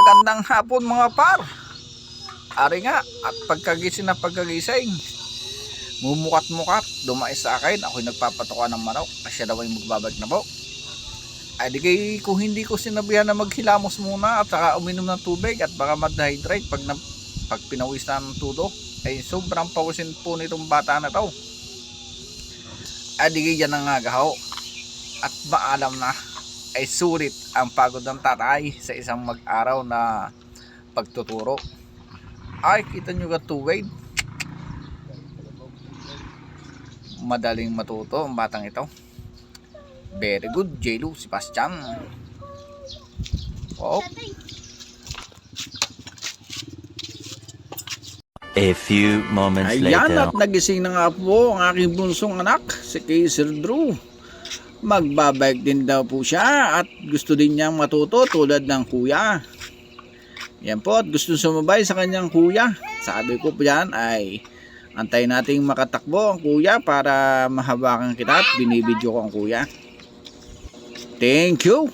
Magandang hapon mga par. Ari nga, at pagkagising na pagkagising, mumukat-mukat, dumais sa akin, ako'y nagpapatuka ng manok, asya daw ay magbabag na po. Ay di kay, kung hindi ko sinabihan na maghilamos muna at saka uminom ng tubig at baka ma-dehydrate pag pinawis na ng tudo, ay sobrang pawisin po nitong bata na to. Ay di kay yan ang agahaw at maalam na ay sulit ang pagod ng tatay sa isang mag-araw na pagtuturo. Ay, kita nyo ka tuwid. Madaling matuto ang batang ito. Very good, J-Lo, si Bastian. Wow. A few moments Ayan, later. at nagising na nga po ang aking bunsong anak, si Kaiser Drew. Magbabike din daw po siya at gusto din niyang matuto tulad ng kuya. Yan po, at gusto sumabay sa kanyang kuya. Sabi ko po yan ay antayin nating makatakbo ang kuya para mahawakan kita at binibidyo ko ang kuya. Thank you.